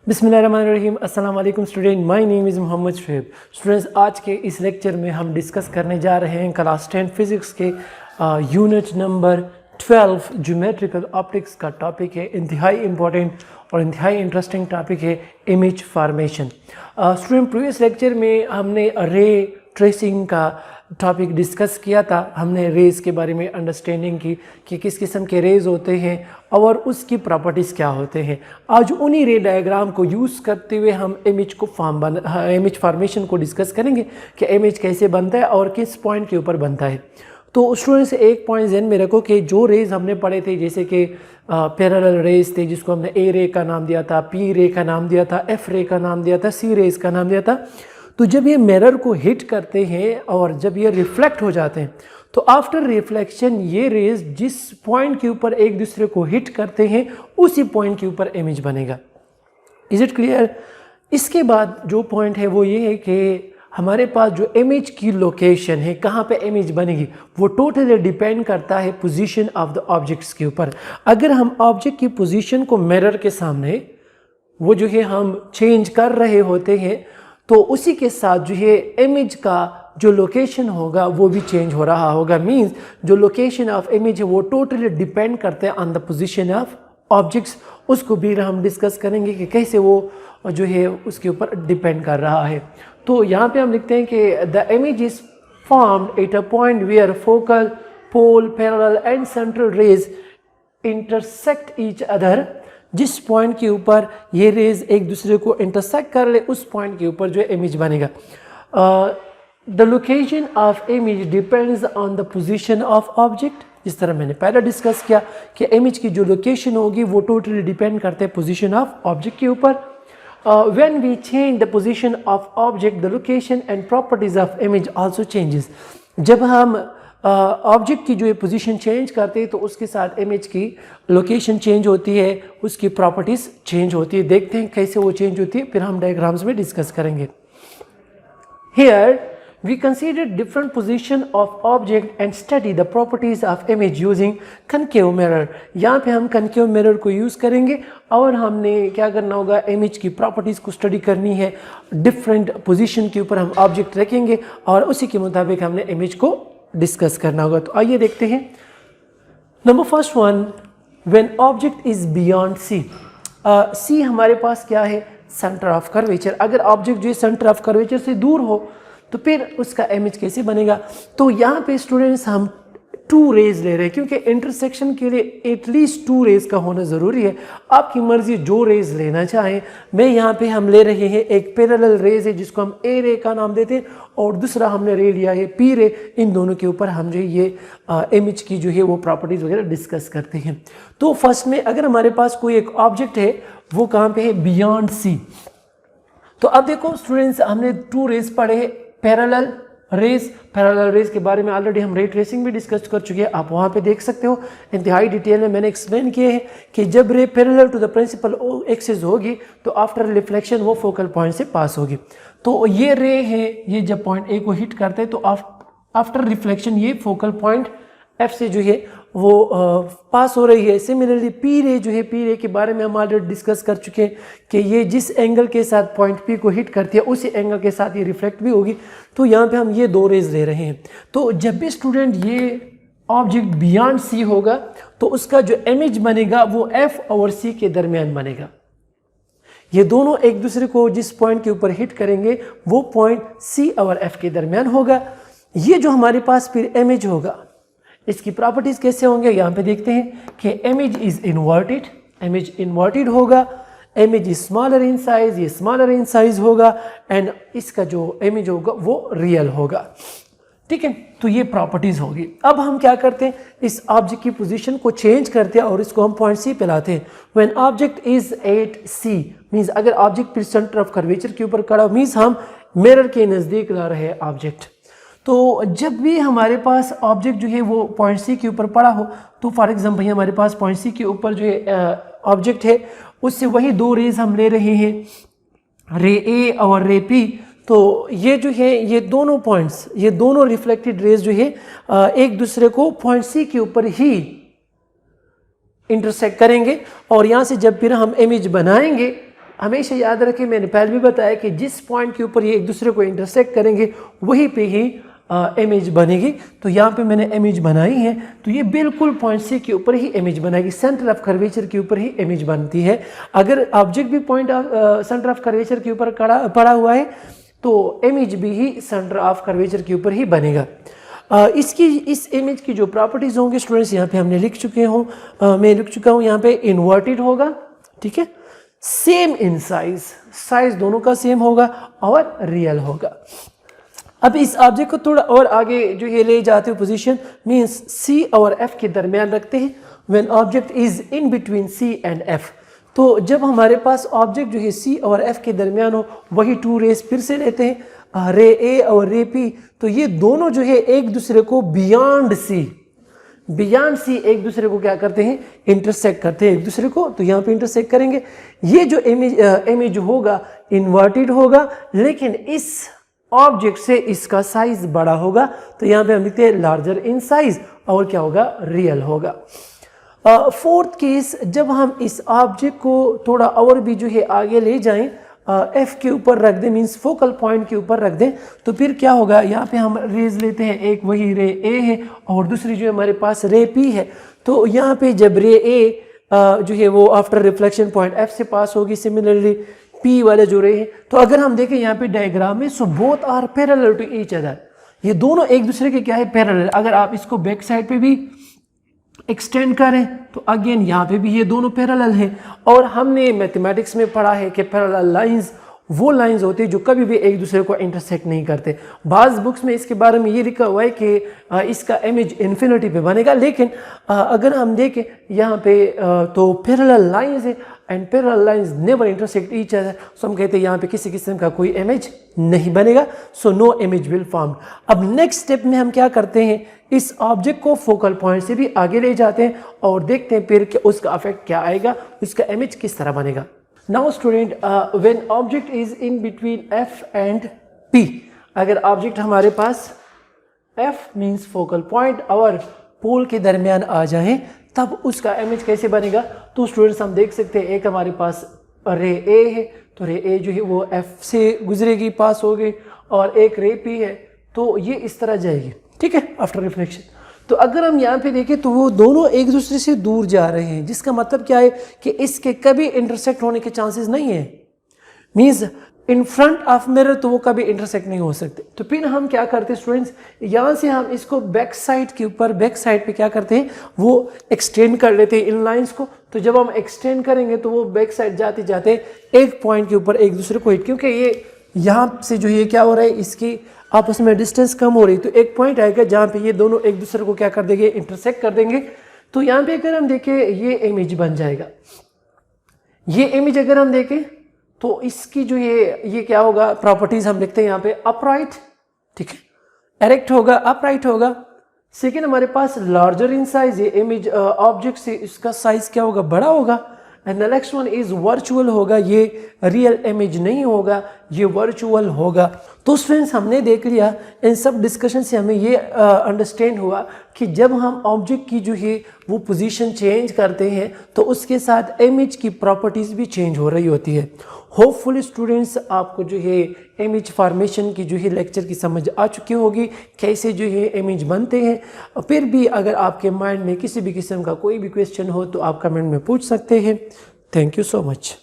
बिस्मिल्लाहिर्रहमानिर्रहीम। अस्सलाम वालेकुम student, my name is Mohammad Shoaib. Students, आज के इस लेक्चर में हम डिस्कस करने जा रहे हैं क्लास 10 फिज़िक्स के यूनिट नंबर 12 ज्योमेट्रिकल ऑप्टिक्स का टॉपिक है। इंतहाई इम्पोर्टेंट और इंतहाई इंटरेस्टिंग टॉपिक है image formation. Student, previous lecture में हमने रे ट्रेसिंग का टॉपिक डिस्कस किया था। हमने रेज़ के बारे में अंडरस्टैंडिंग की कि किस किस्म के रेज़ होते हैं और उसकी प्रॉपर्टीज़ क्या होते हैं। आज उन्हीं रे डायग्राम को यूज़ करते हुए हम इमेज फार्मेशन को डिस्कस करेंगे कि इमेज कैसे बनता है और किस पॉइंट के ऊपर बनता है। तो स्टूडेंट्स, एक पॉइंट ध्यान में रखो कि जो रेज़ हमने पढ़े थे, जैसे कि पैरेलल रेज़ थे जिसको हमने ए रे का नाम दिया था, पी रे का नाम दिया था, एफ रे का नाम दिया था, सी रेज़ का नाम दिया था। तो जब ये मिरर को हिट करते हैं और जब ये रिफ्लेक्ट हो जाते हैं तो आफ्टर रिफ्लेक्शन ये रेज जिस पॉइंट के ऊपर एक दूसरे को हिट करते हैं उसी पॉइंट के ऊपर इमेज बनेगा। Is it clear? इसके बाद जो पॉइंट है वो ये है कि हमारे पास जो इमेज की लोकेशन है, कहाँ पे इमेज बनेगी, वो टोटली डिपेंड करता है पोजीशन ऑफ द ऑब्जेक्ट्स के ऊपर। अगर हम ऑब्जेक्ट की पोजीशन को मिरर के सामने वो जो है हम चेंज कर रहे होते हैं तो उसी के साथ जो है इमेज का जो लोकेशन होगा वो भी चेंज हो रहा होगा। मींस जो लोकेशन ऑफ इमेज है वो टोटली डिपेंड करते हैं on the position of objects. उसको भी हम डिस्कस करेंगे कि कैसे वो जो है उसके ऊपर डिपेंड कर रहा है। तो यहाँ पे हम लिखते हैं कि the image is formed at a point where focal, pole, parallel and central rays intersect each other. जिस पॉइंट के ऊपर ये रेज एक दूसरे को इंटरसेक्ट कर ले उस पॉइंट के ऊपर जो है इमेज बनेगा। The location of image depends on the position of object. जिस तरह मैंने पहले डिस्कस किया कि इमेज की जो लोकेशन होगी वो टोटली डिपेंड करते हैं पोजीशन ऑफ ऑब्जेक्ट के ऊपर। When we change the position of object the location and properties of image also changes. जब हम ऑब्जेक्ट की जो है पोजीशन चेंज करते हैं तो उसके साथ इमेज की लोकेशन चेंज होती है, उसकी प्रॉपर्टीज़ चेंज होती है। देखते हैं कैसे वो चेंज होती है, फिर हम डायग्राम्स में डिस्कस करेंगे। Here we consider different position of object and study the properties of image using concave mirror. यहाँ पे हम कनकेव मिरर को यूज़ करेंगे और हमने क्या करना होगा, इमेज की प्रॉपर्टीज़ को स्टडी करनी है। डिफरेंट पोजीशन के ऊपर हम ऑब्जेक्ट रखेंगे और उसी के मुताबिक हमने इमेज को डिस्कस करना होगा। तो आइए देखते हैं। Number first one, when object is beyond C. C हमारे पास क्या है, सेंटर ऑफ कर्वेचर। अगर ऑब्जेक्ट जो है सेंटर ऑफ कर्वेचर से दूर हो तो फिर उसका इमेज कैसे बनेगा। तो यहाँ पे स्टूडेंट्स हम 2 रेज ले रहे हैं क्योंकि इंटरसेक्शन के लिए एटलीस्ट 2 रेज का होना ज़रूरी है। आपकी मर्जी जो रेज लेना चाहें। मैं यहाँ पे हम ले रहे हैं एक पैरेलल रेज है जिसको हम ए रे का नाम देते हैं और दूसरा हमने रे लिया है पी रे। इन दोनों के ऊपर हम जो ये इमेज की जो है वो प्रॉपर्टीज़ वगैरह डिस्कस करते हैं। तो फर्स्ट में अगर हमारे पास कोई एक ऑब्जेक्ट है वो कहाँ पे है, बियॉन्ड सी। तो अब देखो स्टूडेंट्स, हमने 2 रेज पढ़े हैं, पैरेलल रेज के बारे में ऑलरेडी हम रे ट्रेसिंग भी डिस्कस कर चुके हैं। आप वहाँ पे देख सकते हो, इंतहाई डिटेल में मैंने एक्सप्लेन किए हैं कि जब ray parallel to the principal axis होगी तो आफ्टर रिफ्लेक्शन वो फोकल पॉइंट से पास होगी। तो ये रे है, ये जब पॉइंट ए को हिट करते हैं तो आफ्टर रिफ्लेक्शन ये फोकल पॉइंट एफ से जो है वो पास हो रही है। सिमिलरली पी रे जो है, पी रे के बारे में हम ऑलरेडी डिस्कस कर चुके हैं कि ये जिस एंगल के साथ पॉइंट पी को हिट करती है उसी एंगल के साथ ये रिफ्लेक्ट भी होगी। तो यहाँ पे हम ये 2 रेज ले रहे हैं। तो जब भी स्टूडेंट ये ऑब्जेक्ट बियॉन्ड सी होगा तो उसका जो इमेज बनेगा वो एफ और सी के दरमियान बनेगा। ये दोनों एक दूसरे को जिस पॉइंट के ऊपर हिट करेंगे वो पॉइंट सी और एफ के दरमियान होगा। ये जो हमारे पास फिर इमेज होगा, इसकी प्रॉपर्टीज कैसे होंगे यहाँ पे देखते हैं कि image is inverted, image inverted होगा। Image is smaller in size, ये स्मॉलर इन साइज होगा एंड इसका जो इमेज होगा वो रियल होगा। ठीक है, तो ये प्रॉपर्टीज होगी। अब हम क्या करते हैं, इस ऑब्जेक्ट की पोजीशन को चेंज करते हैं और इसको हम पॉइंट सी पे लाते हैं। When object is at C means अगर ऑब्जेक्ट फिर सेंटर ऑफ कर्वेचर के ऊपर खड़ा मींस हम मिरर के नज़दीक ला रहे हैं ऑब्जेक्ट। तो जब भी हमारे पास ऑब्जेक्ट जो है वो पॉइंट सी के ऊपर पड़ा हो तो फॉर एग्जांपल हमारे पास पॉइंट सी के ऊपर जो है ऑब्जेक्ट है उससे वही 2 रेज हम ले रहे हैं, रे ए और रे पी। तो ये जो है ये दोनों पॉइंट्स, ये दोनों रिफ्लेक्टेड रेज जो है एक दूसरे को पॉइंट सी के ऊपर ही इंटरसेक्ट करेंगे और यहाँ से जब फिर हम इमेज बनाएंगे हमेशा याद रखें, मैंने पहले भी बताया कि जिस पॉइंट के ऊपर ये एक दूसरे को इंटरसेक्ट करेंगे वहीं पे ही इमेज बनेगी। तो यहाँ पे मैंने इमेज बनाई है, तो ये बिल्कुल पॉइंट सी के ऊपर ही इमेज बनेगी, सेंटर ऑफ कर्वेचर के ऊपर ही इमेज बनती है। अगर ऑब्जेक्ट भी पॉइंट सेंटर ऑफ कर्वेचर के ऊपर पड़ा हुआ है तो इमेज भी ही सेंटर ऑफ कर्वेचर के ऊपर ही बनेगा। इस इमेज की जो प्रॉपर्टीज होंगे स्टूडेंट्स यहाँ पे हमने लिख चुके हूँ, मैं लिख चुका हूँ यहाँ पे। इन्वर्टेड होगा, ठीक है, सेम इन साइज, साइज दोनों का सेम होगा और रियल होगा। अब इस ऑब्जेक्ट को थोड़ा और आगे जो ये ले जाते हो पोजीशन, मींस सी और एफ के दरमियान रखते हैं। When object is in between C and F, तो जब हमारे पास ऑब्जेक्ट जो है सी और एफ के दरमियान हो, वही टू रेस फिर से लेते हैं, रे ए और रे पी। तो ये दोनों जो है एक दूसरे को बियॉन्ड सी एक दूसरे को क्या करते हैं, इंटरसेक्ट करते हैं एक दूसरे को। तो यहाँ पे इंटरसेक्ट करेंगे। ये जो इमेज होगा इन्वर्टेड होगा, लेकिन इस ऑब्जेक्ट से इसका साइज बड़ा होगा, तो यहाँ पे हम लिखते हैं लार्जर इन साइज, और क्या होगा, रियल होगा। फोर्थ केस, जब हम इस ऑब्जेक्ट को थोड़ा और भी जो है आगे ले जाएं, एफ के ऊपर रख दें, मींस फोकल पॉइंट के ऊपर रख दें, तो फिर क्या होगा, यहाँ पे हम रेज लेते हैं, एक वही रे ए है और दूसरी जो हमारे पास रे पी है। तो यहाँ पे जब रे ए जो है वो आफ्टर रिफ्लेक्शन पॉइंट एफ से पास होगी, सिमिलरली पी वाले जो रे है, तो अगर हम देखें यहाँ पे डायग्राम में, so both are parallel to each other, ये दोनों एक दूसरे के क्या है, पैरेलल। अगर आप इसको बैक साइड पे भी एक्सटेंड करें तो अगेन यहाँ पे भी ये दोनों पैरेलल हैं। और हमने मैथमेटिक्स में पढ़ा है कि पैरेलल लाइंस वो लाइंस होते हैं जो कभी भी एक दूसरे को इंटरसेक्ट नहीं करते। बाज़ बुक्स में इसके बारे में ये लिखा हुआ है कि इसका इमेज इन्फिनिटी पे बनेगा, लेकिन अगर हम देखें यहाँ पे तो पैरेलल लाइंस है and parallel lines never intersect each other, so हम कहते हैं यहाँ पे किसी किस्म का कोई इमेज नहीं बनेगा, so no image will form. अब नेक्स्ट स्टेप में हम क्या करते हैं, इस ऑब्जेक्ट को फोकल पॉइंट से भी आगे ले जाते हैं और देखते हैं फिर कि उसका इफेक्ट क्या आएगा, उसका इमेज किस तरह बनेगा। Now student, when object is in between F and P, अगर ऑब्जेक्ट हमारे पास एफ मींस फोकल पॉइंट और पोल के दरमियान आ जाए, तब उसका इमेज कैसे बनेगा। तो स्टूडेंट्स हम देख सकते हैं, एक हमारे पास रे ए है, तो रे ए जो है वो एफ से गुजरेगी, पास होगी, और एक रे पी है, तो ये इस तरह जाएगी, ठीक है, आफ्टर रिफ्लेक्शन। तो अगर हम यहाँ पे देखें तो वो दोनों एक दूसरे से दूर जा रहे हैं, जिसका मतलब क्या है कि इसके कभी इंटरसेक्ट होने के चांसेस नहीं है। Means in front of mirror तो वो कभी इंटरसेक्ट नहीं हो सकते। तो फिर हम क्या करते हैं स्टूडेंट्स, यहाँ से हम इसको बैक साइड के ऊपर, बैक साइड पे क्या करते हैं, वो एक्सटेंड कर लेते हैं इन लाइंस को। तो जब हम एक्सटेंड करेंगे तो वो बैक साइड जाते जाते एक पॉइंट के ऊपर एक दूसरे को हिट, क्योंकि ये यहाँ से जो ये क्या हो रहा है, इसकी आपस में डिस्टेंस कम हो रही, तो एक पॉइंट आएगा जहाँ पे ये दोनों एक दूसरे को क्या कर देंगे, इंटरसेक्ट कर देंगे। तो यहाँ पे अगर हम देखें ये इमेज बन जाएगा। ये इमेज अगर हम देखें तो इसकी जो ये क्या होगा, प्रॉपर्टीज हम लिखते हैं यहाँ पे, अपराइट, ठीक है, एरेक्ट होगा, अपराइट होगा। सेकेंड हमारे पास लार्जर इन साइज, ये इमेज ऑब्जेक्ट से इसका साइज क्या होगा, बड़ा होगा। And the next one is virtual होगा, ये रियल इमेज नहीं होगा, ये वर्चुअल होगा। तो फ्रेंड्स हमने देख लिया, इन सब डिस्कशन से हमें ये अंडरस्टैंड हुआ कि जब हम ऑब्जेक्ट की जो है वो पोजीशन चेंज करते हैं तो उसके साथ इमेज की प्रॉपर्टीज भी चेंज हो रही होती है। होपफुली स्टूडेंट्स आपको जो है इमेज फॉर्मेशन की जो है लेक्चर की समझ आ चुकी होगी, कैसे जो है इमेज बनते हैं। फिर भी अगर आपके माइंड में किसी भी किस्म का कोई भी क्वेश्चन हो तो आप कमेंट में पूछ सकते हैं। Thank you so much.